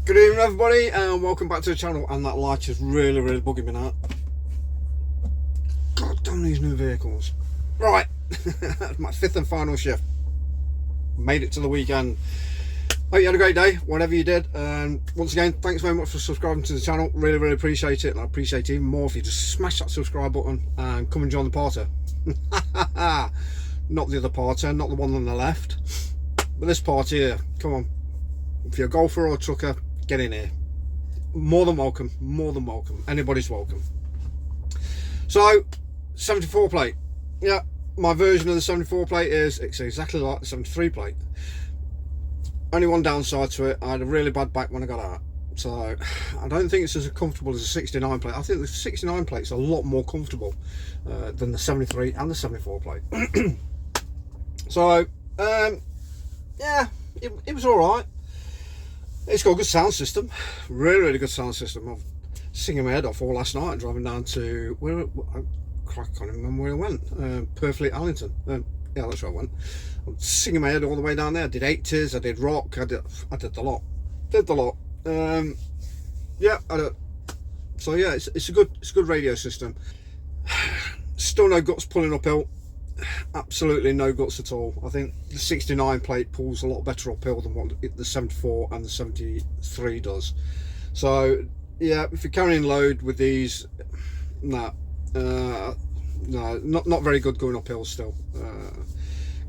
Good evening everybody and welcome back to the channel. And that light is really bugging me now. God damn these new vehicles. Right, my fifth and final shift. Made it to the weekend. Hope you had a great day, whatever you did. And once again, thanks very much for subscribing to the channel. Really appreciate it. And I appreciate it even more if you just smash that subscribe button and come and join the party. Not the other party, not the one on the left, but this party here. Come on. If you're a golfer or a trucker, get in here. More than welcome, anybody's welcome. So 74 plate, yeah, my version of the 74 plate is it's exactly like the 73 plate. Only one downside to it, I had a really bad back when I got out, so I don't think it's as comfortable as a 69 plate. I think the 69 plate's a lot more comfortable than the 73 and the 74 plate. So yeah, it was all right. It's got a good sound system, really good sound system. I was singing my head off all last night driving down to where I can't remember where I went. Perfectly Allington. Yeah, that's where I went. I was singing my head all the way down there. I did 80s, I did rock, I did the lot. Yeah, so yeah, it's a good radio system. Still no guts pulling uphill. Absolutely no guts at all. I think the 69 plate pulls a lot better uphill than what the 74 and the 73 does. So yeah, if you're carrying load with these, no, not very good going uphill still.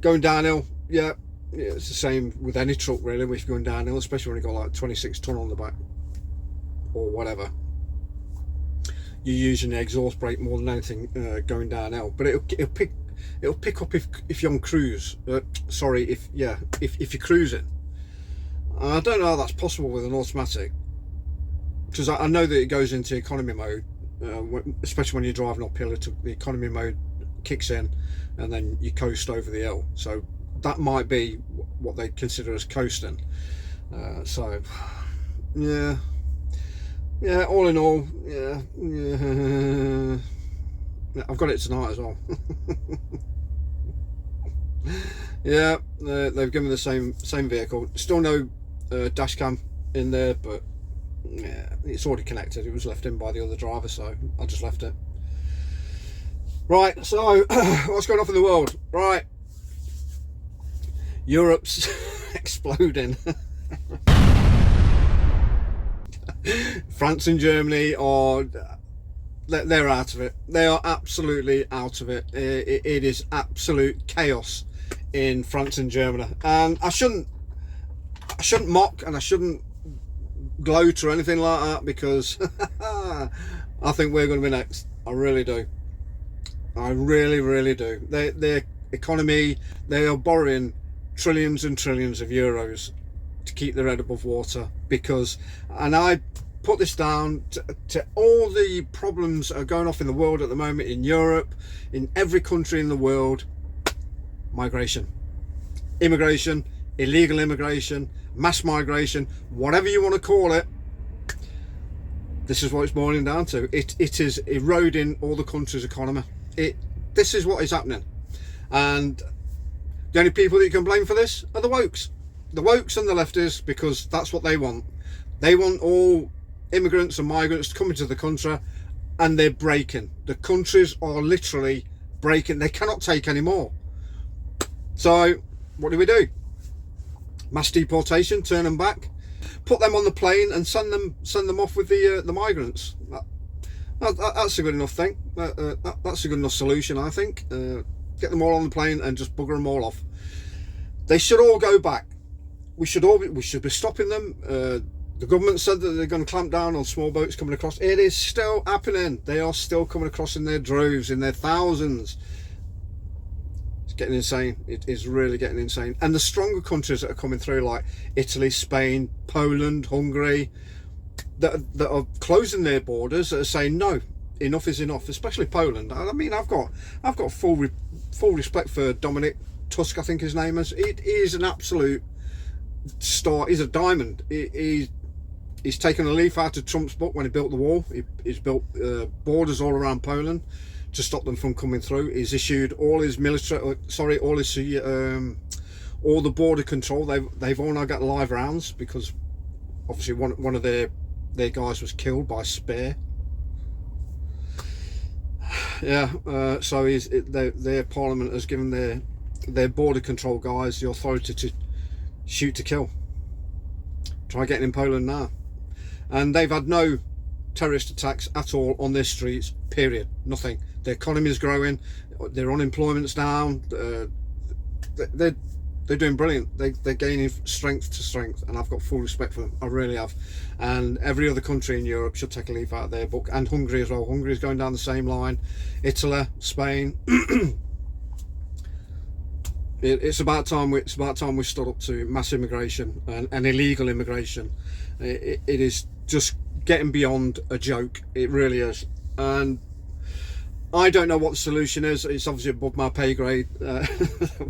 Going downhill, yeah, it's the same with any truck really. If you're going downhill, especially when you've got like 26 ton on the back or whatever, you're using the exhaust brake more than anything going downhill. But it'll pick up if you're on cruise. Sorry, if you're cruising. I don't know how that's possible with an automatic, because I know that it goes into economy mode, especially when you're driving uphill. The economy mode kicks in, and then you coast over the hill. So that might be what they consider as coasting. So yeah. All in all, yeah. I've got it tonight as well. Yeah, they've given me the same vehicle. Still no dash cam in there, but yeah, it's already connected. It was left in by the other driver, so I just left it. Right, so what's going on in the world? Right, Europe's exploding. France and Germany are, they're out of it. They are absolutely out of it. It is absolute chaos in France and Germany, and I shouldn't mock and I shouldn't gloat or anything like that, because I think we're going to be next. I really do. I really do. Their economy, they are borrowing trillions and trillions of euros to keep their head above water, because, and I put this down to all the problems that are going off in the world at the moment, in Europe, in every country in the world. Migration, immigration, illegal immigration, mass migration, whatever you want to call it. This is what it's boiling down to. It is eroding all the country's economy. This is what is happening, and the only people that you can blame for this are the wokes and the lefties, because that's what they want. They want all immigrants and migrants to come into the country, and they're breaking. The countries are literally breaking. They cannot take any more. So what do? Mass deportation, turn them back, put them on the plane and send them off with the migrants. That's a good enough thing. That's a good enough solution, I think. Get them all on the plane and just bugger them all off. They should all go back. We should be stopping them. The government said that they're going to clamp down on small boats coming across. It is still happening. They are still coming across in their droves, in their thousands. It's getting insane. It is really getting insane. And the stronger countries that are coming through, like Italy, Spain, Poland, Hungary, that are closing their borders, that are saying no, enough is enough. Especially Poland. I mean, I've got full respect for Dominic Tusk, I think his name is. It is an absolute star. He's a diamond. He's taken a leaf out of Trump's book when he built the wall. He's built borders all around Poland to stop them from coming through. He's issued all his military, all the border control. They've all now got live rounds because obviously one of their guys was killed by spear. Yeah, so their parliament has given their border control guys the authority to shoot to kill. Try getting in Poland now. And they've had no terrorist attacks at all on their streets, period. Nothing. Their economy is growing, their unemployment's down, they're doing brilliant. They're gaining strength to strength, and I've got full respect for them. I really have. And every other country in Europe should take a leaf out of their book, and Hungary as well. Hungary is going down the same line. Italy, Spain. It's about time we stood up to mass immigration and illegal immigration. It is just getting beyond a joke. It really is. And I don't know what the solution is. It's obviously above my pay grade,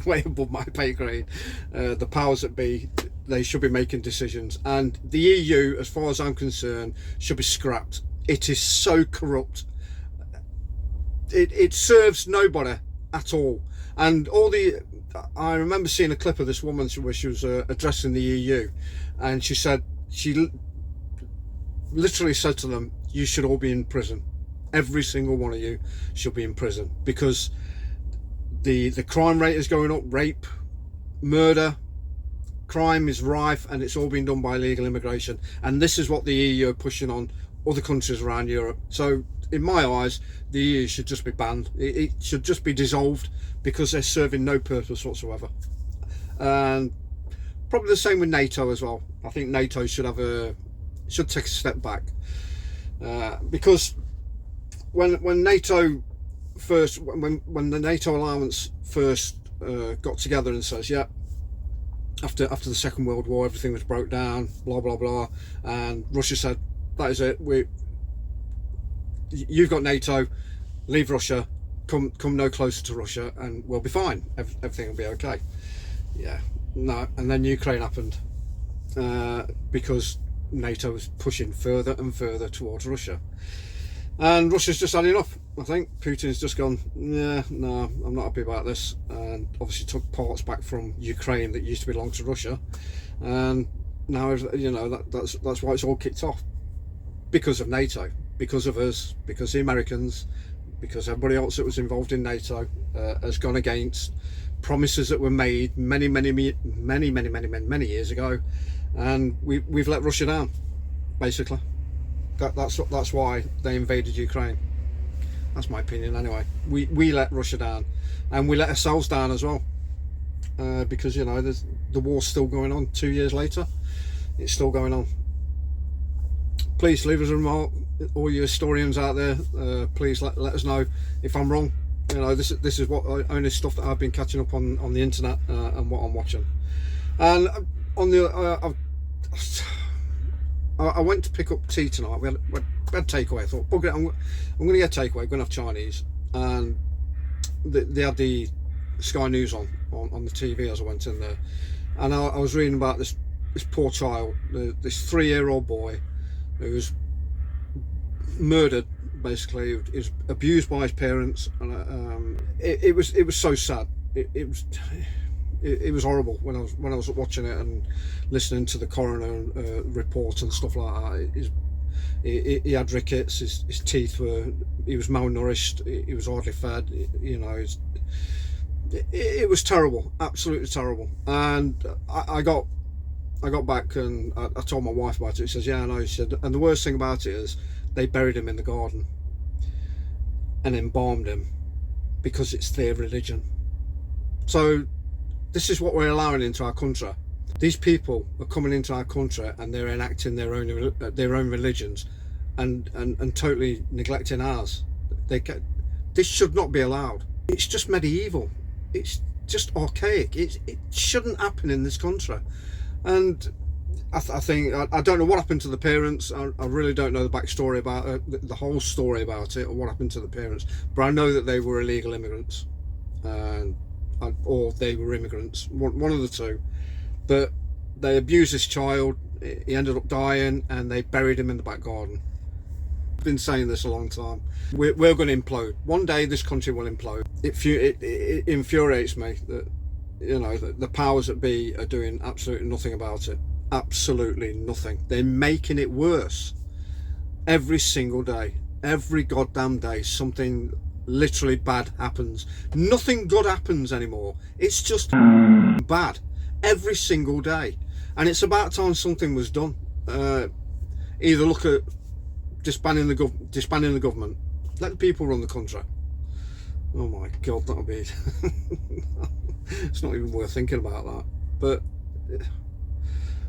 way above my pay grade. The powers that be, they should be making decisions. And the EU, as far as I'm concerned, should be scrapped. It is so corrupt. It serves nobody at all. And I remember seeing a clip of this woman where she was addressing the EU, and she literally said to them, "You should all be in prison. Every single one of you should be in prison, because the crime rate is going up. Rape, murder, crime is rife, and it's all been done by illegal immigration. And this is what the EU are pushing on other countries around Europe. So in my eyes, the EU should just be banned. It should just be dissolved, because they're serving no purpose whatsoever. And probably the same with NATO as well. I think NATO should take a step back, because when NATO first, when the NATO alliance first got together and says, yeah, after the Second World War, everything was broke down, blah blah blah, and Russia said, that is it, you've got NATO, leave Russia, come no closer to Russia, and we'll be fine. Everything will be okay. Yeah, no, and then Ukraine happened, because NATO was pushing further and further towards Russia. And Russia's just had enough. I think Putin's just gone, yeah, no, I'm not happy about this, and obviously took parts back from Ukraine that used to belong to Russia, and now, you know, that's why it's all kicked off, because of NATO, because of us, because the Americans, because everybody else that was involved in NATO has gone against promises that were made many years ago, and we've let Russia down, basically. That's why they invaded Ukraine. That's my opinion anyway. We let Russia down, and we let ourselves down as well, because, you know, the war's still going on 2 years later. It's still going on. Please leave us a remark, all you historians out there. Please let us know if I'm wrong. You know, this is what only stuff that I've been catching up on the internet, and what I'm watching. And on the I went to pick up tea tonight. We had takeaway. I thought, bugger it, I'm going to get takeaway. I'm going to have Chinese. And they had the Sky News on the TV as I went in there. And I was reading about this poor child, this 3-year-old boy who was murdered. Basically, he was abused by his parents, and it was so sad. It was horrible when I was watching it and listening to the coroner report and stuff like that. He had rickets. His teeth were. He was malnourished. He was hardly fed. You know, it was terrible, absolutely terrible. And I got back and I told my wife about it. She says, "Yeah, I know." She said, and the worst thing about it is they buried him in the garden and embalmed him because it's their religion. So this is what we're allowing into our country. These people are coming into our country and they're enacting their own religions and totally neglecting ours. This should not be allowed. It's just medieval. It's just archaic. It shouldn't happen in this country. And I think I don't know what happened to the parents. I really don't know the backstory about the whole story about it, or what happened to the parents. But I know that they were illegal immigrants, or they were immigrants, one of the two. But they abused this child. He ended up dying, and they buried him in the back garden. I've been saying this a long time. We're going to implode. One day this country will implode. It infuriates me that, you know, the powers that be are doing absolutely nothing about it. absolutely nothing. They're making it worse every single day. Every goddamn day something literally bad happens. Nothing good happens anymore. It's just bad every single day, and it's about time something was done. Either look at disbanding the government, let the people run the country. Oh my god, that'll be it's not even worth thinking about that. But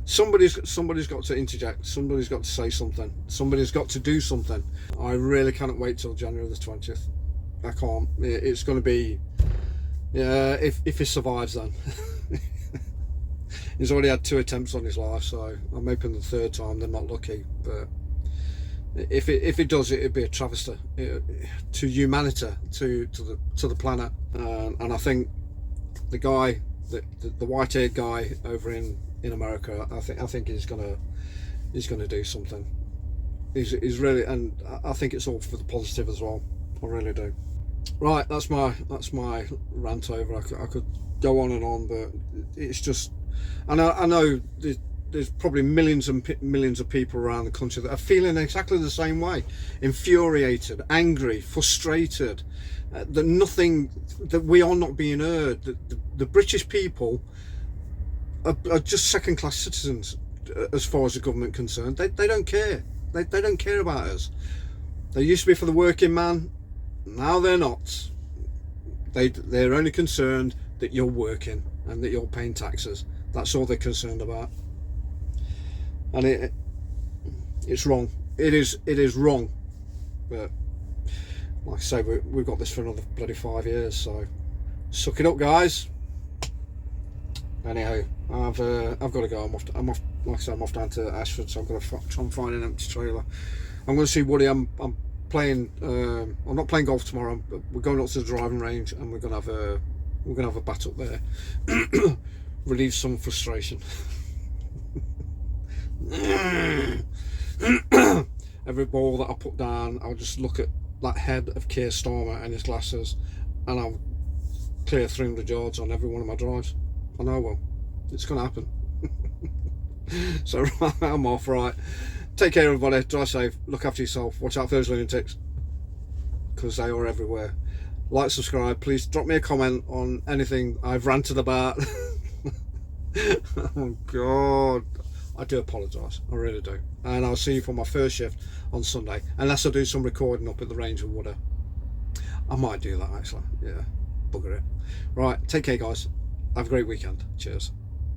somebody's got to interject. Somebody's got to say something. Somebody's got to do something. I really cannot wait till January the 20th. I can't. It's going to be, yeah, if he survives then. He's already had 2 attempts on his life, so I'm hoping the 3rd time they're not lucky. But if it does, it'd be a travesty to humanity, to the planet. And I think the guy, the white-haired guy over in America, I think he's gonna do something. He's really, and I think it's all for the positive as well. I really do. Right, that's my rant over. I could go on and on, but it's just, I know there's probably millions and millions of people around the country that are feeling exactly the same way, infuriated, angry, frustrated, that we are not being heard. The British people are just second-class citizens as far as the government concerned. They don't care. They don't care about us. They used to be for the working man. Now they're not. They're only concerned that you're working and that you're paying taxes. That's all they're concerned about. And it's wrong. It is wrong. But like I say, we've got this for another bloody 5 years. So suck it up, guys. Anyhow, I've got to go. I'm off. Like I said, I'm off down to Ashford, so I've got to try and find an empty trailer. I'm going to see Woody. I'm playing. I'm not playing golf tomorrow. We're going up to the driving range, and we're going to have a bat up there. Relieve some frustration. Every ball that I put down, I'll just look at that head of Keir Starmer and his glasses, and I'll clear 300 yards on every one of my drives. I know I will. It's going to happen. So I'm off. Right, take care everybody, drive safe, look after yourself, watch out for those lunatics, because they are everywhere. Like, subscribe, please drop me a comment on anything I've ranted about. Oh god, I do apologise, I really do. And I'll see you for my first shift on Sunday, unless I do some recording up at the range of Woody. I might do that actually, yeah, bugger it. Right, take care guys, have a great weekend, cheers.